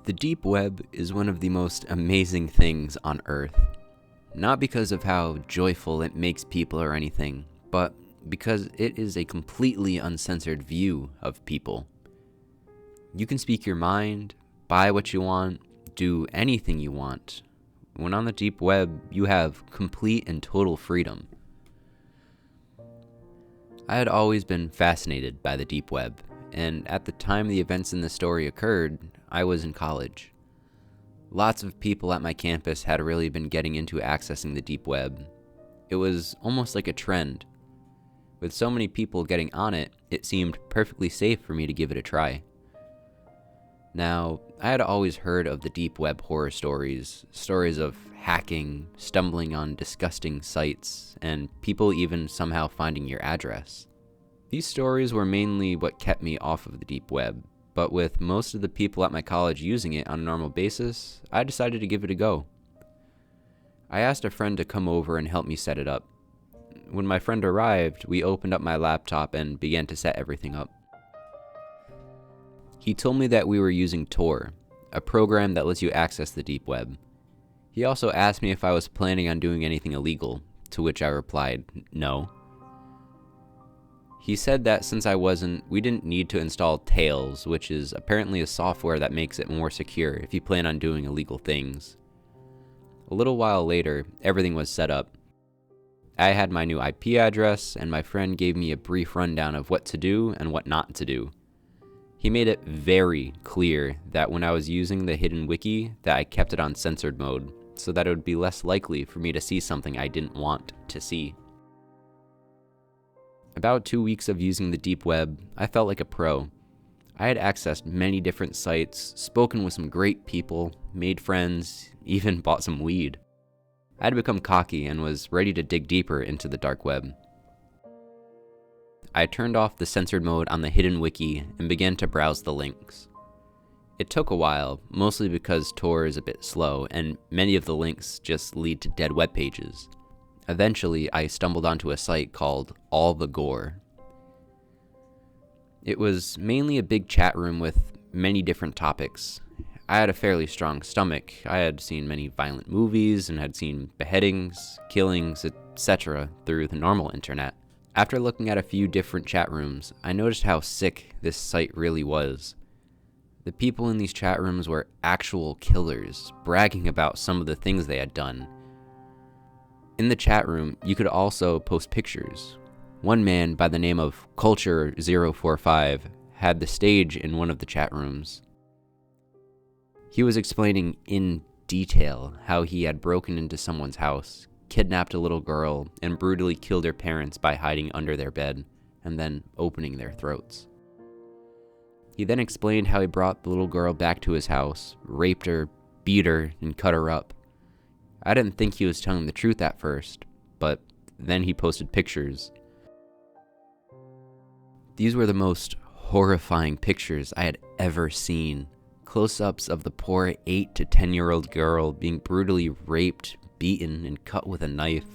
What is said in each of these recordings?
The deep web is one of the most amazing things on Earth. Not because of how joyful it makes people or anything, but because it is a completely uncensored view of people. You can speak your mind, buy what you want, do anything you want. When on the deep web, you have complete and total freedom. I had always been fascinated by the deep web, and at the time the events in the story occurred, I was in college. Lots of people at my campus had really been getting into accessing the deep web. It was almost like a trend. With so many people getting on it, it seemed perfectly safe for me to give it a try. Now, I had always heard of the deep web horror stories of hacking, stumbling on disgusting sites, and people even somehow finding your address. These stories were mainly what kept me off of the deep web, but with most of the people at my college using it on a normal basis, I decided to give it a go. I asked a friend to come over and help me set it up. When my friend arrived, we opened up my laptop and began to set everything up. He told me that we were using Tor, a program that lets you access the deep web. He also asked me if I was planning on doing anything illegal, to which I replied, no. He said that since I wasn't, we didn't need to install Tails, which is apparently a software that makes it more secure if you plan on doing illegal things. A little while later, everything was set up. I had my new IP address, and my friend gave me a brief rundown of what to do and what not to do. He made it very clear that when I was using the hidden wiki, that I kept it on censored mode, so that it would be less likely for me to see something I didn't want to see. About 2 weeks of using the deep web, I felt like a pro. I had accessed many different sites, spoken with some great people, made friends, even bought some weed. I had become cocky and was ready to dig deeper into the dark web. I turned off the censored mode on the hidden wiki and began to browse the links. It took a while, mostly because Tor is a bit slow and many of the links just lead to dead web pages. Eventually, I stumbled onto a site called All the Gore. It was mainly a big chat room with many different topics. I had a fairly strong stomach. I had seen many violent movies and had seen beheadings, killings, etc. through the normal internet. After looking at a few different chat rooms, I noticed how sick this site really was. The people in these chat rooms were actual killers, bragging about some of the things they had done. In the chat room, you could also post pictures. One man by the name of Culture045 had the stage in one of the chat rooms. He was explaining in detail how he had broken into someone's house, kidnapped a little girl, and brutally killed her parents by hiding under their bed, and then opening their throats. He then explained how he brought the little girl back to his house, raped her, beat her, and cut her up. I didn't think he was telling the truth at first, but then he posted pictures. These were the most horrifying pictures I had ever seen. Close-ups of the poor 8 to 10-year-old girl being brutally raped, beaten, and cut with a knife.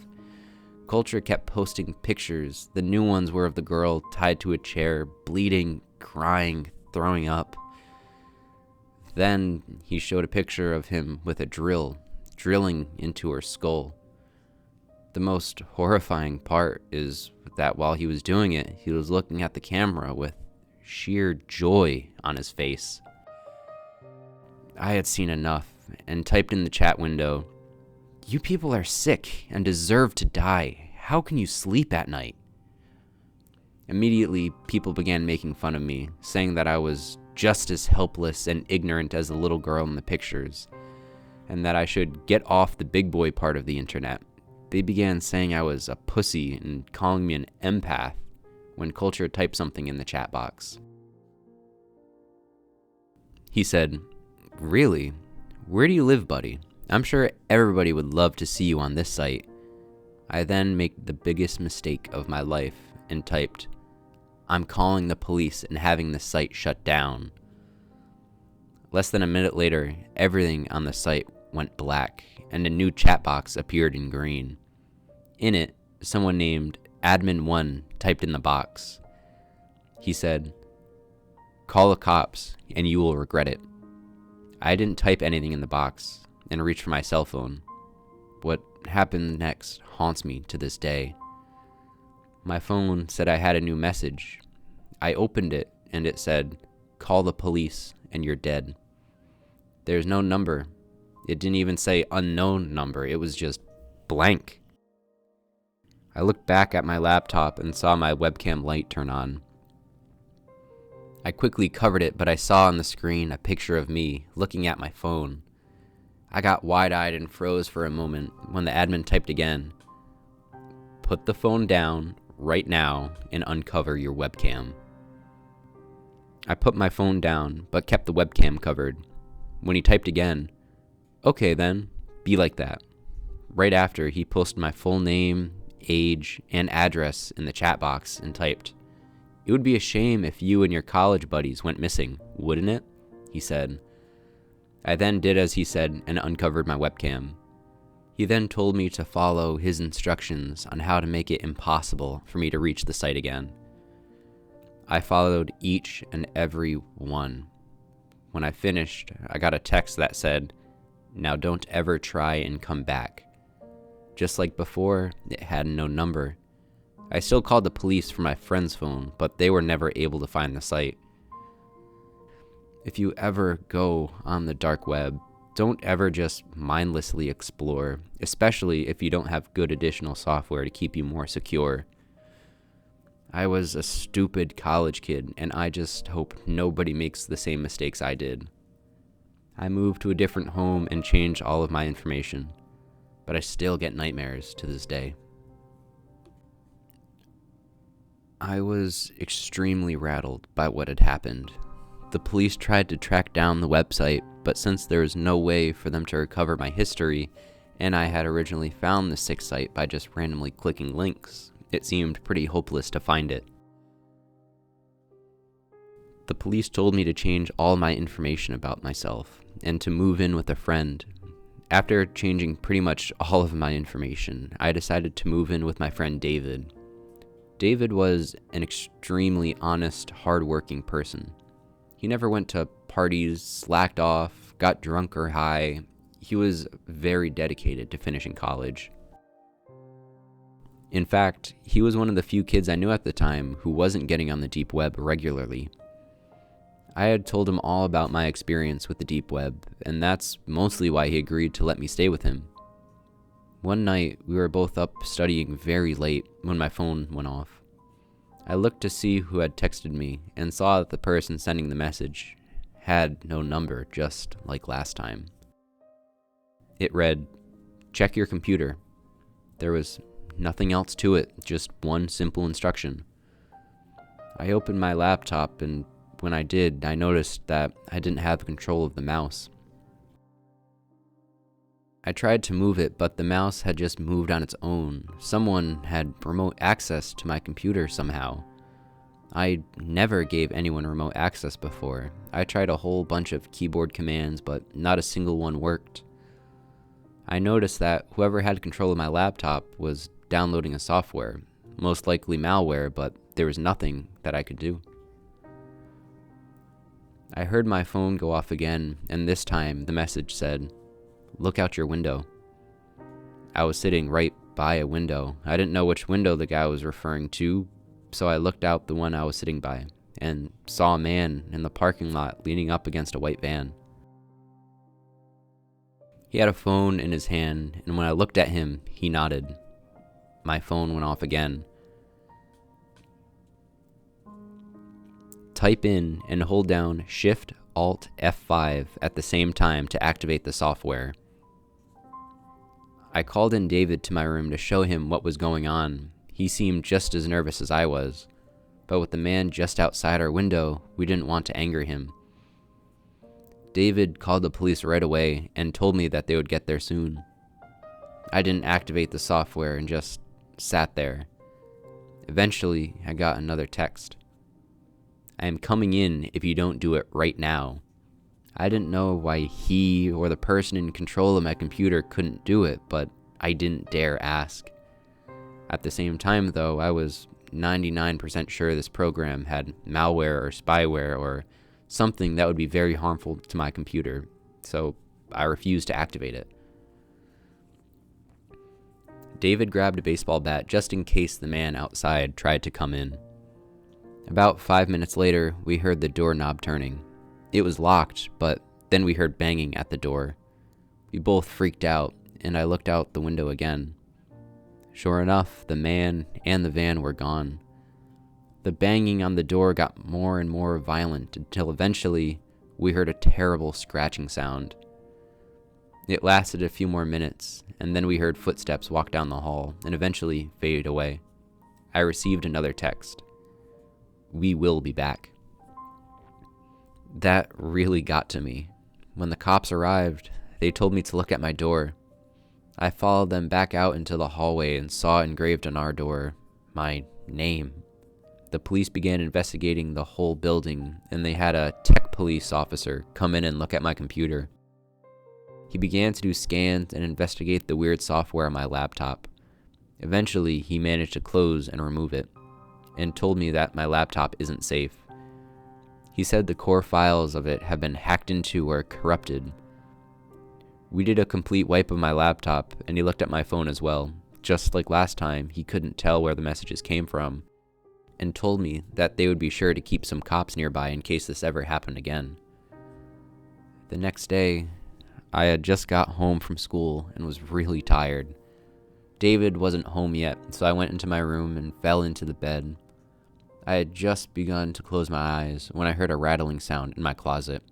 Culture kept posting pictures. The new ones were of the girl tied to a chair, bleeding, crying, throwing up. Then he showed a picture of him with a drill, drilling into her skull. The most horrifying part is that while he was doing it, he was looking at the camera with sheer joy on his face. I had seen enough and typed in the chat window, "You people are sick and deserve to die. How can you sleep at night?" Immediately, people began making fun of me, saying that I was just as helpless and ignorant as the little girl in the pictures, and that I should get off the big boy part of the internet. They began saying I was a pussy and calling me an empath when Culture typed something in the chat box. He said, "Really? Where do you live, buddy? I'm sure everybody would love to see you on this site." I then made the biggest mistake of my life and typed, "I'm calling the police and having the site shut down." Less than a minute later, everything on the site went black and a new chat box appeared in green. In it, someone named Admin1 typed in the box. He said, "Call the cops and you will regret it." I didn't type anything in the box and reached for my cell phone. What happened next haunts me to this day. My phone said I had a new message. I opened it and it said, "Call the police and you're dead." There's no number. It didn't even say unknown number. It was just blank. I looked back at my laptop and saw my webcam light turn on. I quickly covered it, but I saw on the screen a picture of me looking at my phone. I got wide-eyed and froze for a moment when the admin typed again, "Put the phone down right now and uncover your webcam." I put my phone down, but kept the webcam covered. When he typed again, "Okay then, be like that." Right after, he posted my full name, age, and address in the chat box and typed, "It would be a shame if you and your college buddies went missing, wouldn't it?" he said. I then did as he said and uncovered my webcam. He then told me to follow his instructions on how to make it impossible for me to reach the site again. I followed each and every one. When I finished, I got a text that said, "Now don't ever try and come back." Just like before, it had no number. I still called the police from my friend's phone, but they were never able to find the site. If you ever go on the dark web, don't ever just mindlessly explore, especially if you don't have good additional software to keep you more secure. I was a stupid college kid, and I just hope nobody makes the same mistakes I did. I moved to a different home and changed all of my information, but I still get nightmares to this day. I was extremely rattled by what had happened. The police tried to track down the website, but since there was no way for them to recover my history, and I had originally found the sick site by just randomly clicking links, it seemed pretty hopeless to find it. The police told me to change all my information about myself and to move in with a friend. After changing pretty much all of my information, I decided to move in with my friend David. David was an extremely honest, hard-working person. He never went to parties, slacked off, got drunk or high. He was very dedicated to finishing college. In fact, he was one of the few kids I knew at the time who wasn't getting on the deep web regularly. I had told him all about my experience with the deep web, and that's mostly why he agreed to let me stay with him. One night, we were both up studying very late when my phone went off. I looked to see who had texted me and saw that the person sending the message had no number, just like last time. It read, "Check your computer." There was nothing else to it, just one simple instruction. I opened my laptop, and when I did, I noticed that I didn't have control of the mouse. I tried to move it, but the mouse had just moved on its own. Someone had remote access to my computer somehow. I never gave anyone remote access before. I tried a whole bunch of keyboard commands, but not a single one worked. I noticed that whoever had control of my laptop was downloading a software, most likely malware, but there was nothing that I could do. I heard my phone go off again, and this time the message said, "Look out your window." I was sitting right by a window. I didn't know which window the guy was referring to, so I looked out the one I was sitting by and saw a man in the parking lot leaning up against a white van. He had a phone in his hand, and when I looked at him, he nodded. My phone went off again. Type in and hold down Shift-Alt-F5 at the same time to activate the software. I called in David to my room to show him what was going on. He seemed just as nervous as I was, but with the man just outside our window, we didn't want to anger him. David called the police right away and told me that they would get there soon. I didn't activate the software and just sat there. Eventually, I got another text. "I am coming in if you don't do it right now." I didn't know why he or the person in control of my computer couldn't do it, but I didn't dare ask. At the same time, though, I was 99% sure this program had malware or spyware or something that would be very harmful to my computer. so I refused to activate it. David grabbed a baseball bat just in case the man outside tried to come in. About 5 minutes later, we heard the doorknob turning. It was locked, but then we heard banging at the door. We both freaked out, and I looked out the window again. Sure enough, the man and the van were gone. The banging on the door got more and more violent until eventually we heard a terrible scratching sound. It lasted a few more minutes, and then we heard footsteps walk down the hall and eventually fade away. I received another text. "We will be back." That really got to me. When the cops arrived, they told me to look at my door. I followed them back out into the hallway and saw engraved on our door my name. The police began investigating the whole building, and they had a tech police officer come in and look at my computer. He began to do scans and investigate the weird software on my laptop. Eventually, he managed to close and remove it, and told me that my laptop isn't safe. He said the core files of it have been hacked into or corrupted. We did a complete wipe of my laptop, and he looked at my phone as well. Just like last time, he couldn't tell where the messages came from, and told me that they would be sure to keep some cops nearby in case this ever happened again. The next day, I had just got home from school and was really tired. David wasn't home yet, so I went into my room and fell into the bed. I had just begun to close my eyes when I heard a rattling sound in my closet.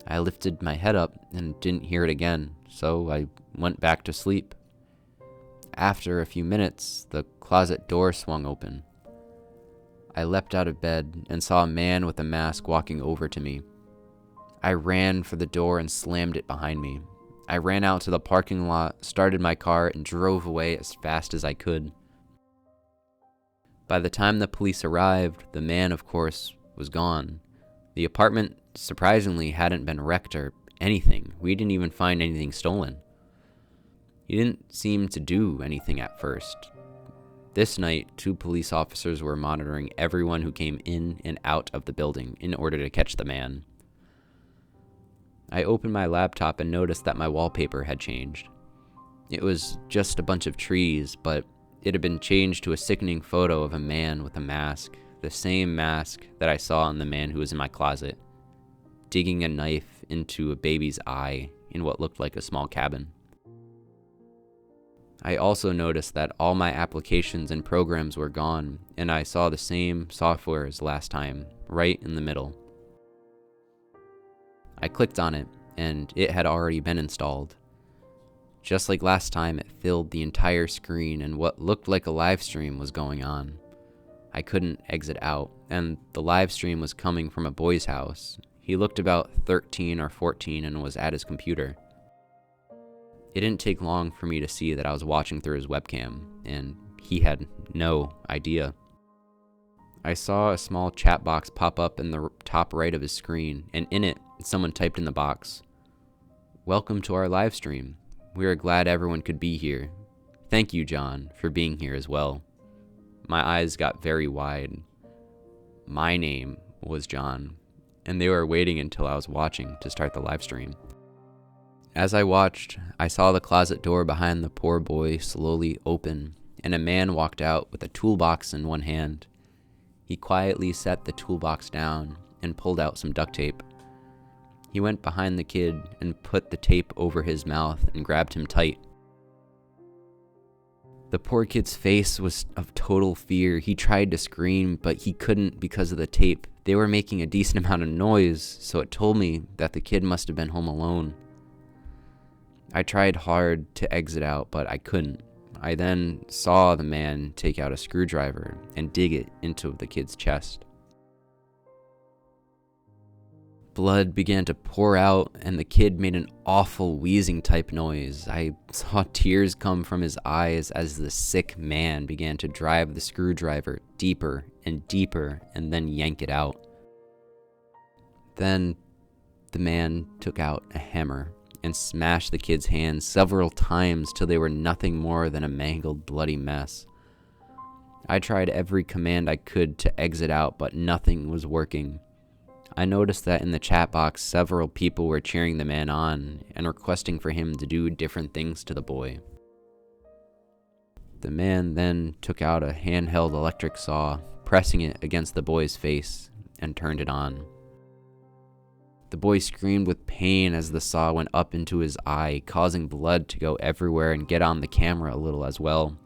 I lifted my head up and didn't hear it again, so I went back to sleep. After a few minutes, the closet door swung open. I leapt out of bed and saw a man with a mask walking over to me. I ran for the door and slammed it behind me. I ran out to the parking lot, started my car, and drove away as fast as I could. By the time the police arrived, the man, of course, was gone. The apartment, surprisingly, hadn't been wrecked or anything. We didn't even find anything stolen. He didn't seem to do anything at first. This night, 2 police officers were monitoring everyone who came in and out of the building in order to catch the man. I opened my laptop and noticed that my wallpaper had changed. It was just a bunch of trees, but it had been changed to a sickening photo of a man with a mask, the same mask that I saw on the man who was in my closet, digging a knife into a baby's eye in what looked like a small cabin. I also noticed that all my applications and programs were gone, and I saw the same software as last time, right in the middle. I clicked on it, and it had already been installed. Just like last time, it filled the entire screen, and what looked like a live stream was going on. I couldn't exit out, and the live stream was coming from a boy's house. He looked about 13 or 14 and was at his computer. It didn't take long for me to see that I was watching through his webcam, and he had no idea. I saw a small chat box pop up in the top right of his screen, and in it, someone typed in the box, "Welcome to our live stream. We are glad everyone could be here. Thank you, John, for being here as well." My eyes got very wide. My name was John, and they were waiting until I was watching to start the live stream. As I watched, I saw the closet door behind the poor boy slowly open, and a man walked out with a toolbox in one hand. He quietly set the toolbox down and pulled out some duct tape. He went behind the kid and put the tape over his mouth and grabbed him tight. The poor kid's face was of total fear. He tried to scream, but he couldn't because of the tape. They were making a decent amount of noise, so it told me that the kid must have been home alone. I tried hard to exit out, but I couldn't. I then saw the man take out a screwdriver and dig it into the kid's chest. Blood began to pour out, and the kid made an awful wheezing type noise. I saw tears come from his eyes as the sick man began to drive the screwdriver deeper and deeper and then yank it out. Then the man took out a hammer and smashed the kid's hands several times till they were nothing more than a mangled, bloody mess. I tried every command I could to exit out, but nothing was working. I noticed that in the chat box, several people were cheering the man on and requesting for him to do different things to the boy. The man then took out a handheld electric saw, pressing it against the boy's face, and turned it on. The boy screamed with pain as the saw went up into his eye, causing blood to go everywhere and get on the camera a little as well.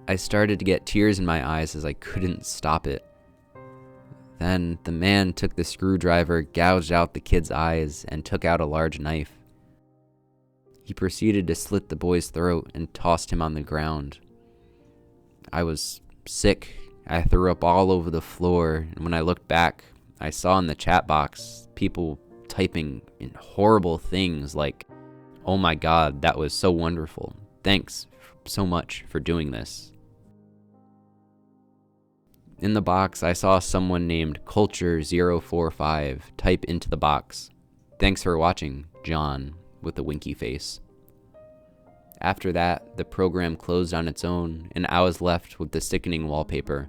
I started to get tears in my eyes as I couldn't stop it. Then the man took the screwdriver, gouged out the kid's eyes, and took out a large knife. He proceeded to slit the boy's throat and tossed him on the ground. I was sick. I threw up all over the floor, and when I looked back, I saw in the chat box people typing in horrible things like, "Oh my God, that was so wonderful. Thanks so much for doing this." In the box, I saw someone named Culture045 type into the box, "Thanks for watching, John," with a winky face. After that, the program closed on its own, and I was left with the sickening wallpaper.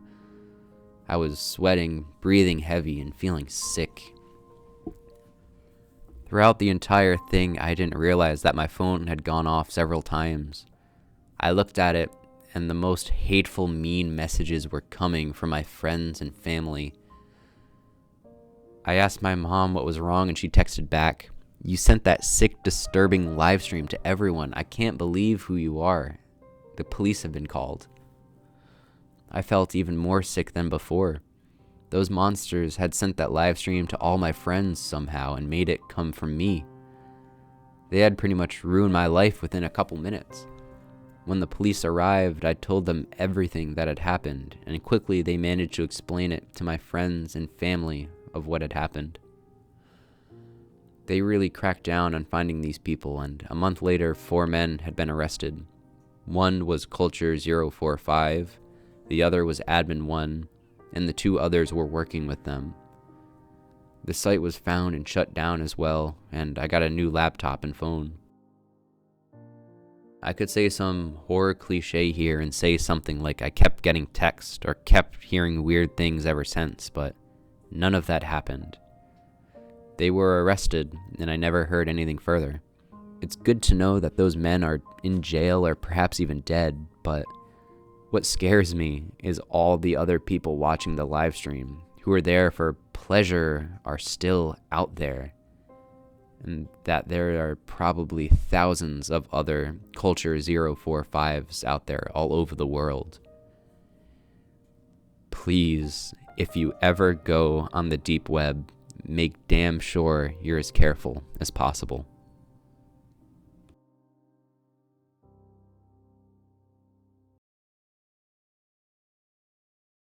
I was sweating, breathing heavy, and feeling sick. Throughout the entire thing, I didn't realize that my phone had gone off several times. I looked at it, and the most hateful, mean messages were coming from my friends and family. I asked my mom what was wrong, and she texted back, "You sent that sick, disturbing live stream to everyone. I can't believe who you are. The police have been called." I felt even more sick than before. Those monsters had sent that live stream to all my friends somehow and made it come from me. They had pretty much ruined my life within a couple minutes. When the police arrived, I told them everything that had happened, and quickly they managed to explain it to my friends and family of what had happened. They really cracked down on finding these people, and a month later, 4 men had been arrested. One was Culture045, the other was Admin1, and the 2 others were working with them. The site was found and shut down as well, and I got a new laptop and phone. I could say some horror cliche here and say something like I kept getting texts or kept hearing weird things ever since, but none of that happened. They were arrested, and I never heard anything further. It's good to know that those men are in jail or perhaps even dead, but what scares me is all the other people watching the live stream who are there for pleasure are still out there, and that there are probably thousands of other Culture045s out there all over the world. Please, if you ever go on the deep web, make damn sure you're as careful as possible.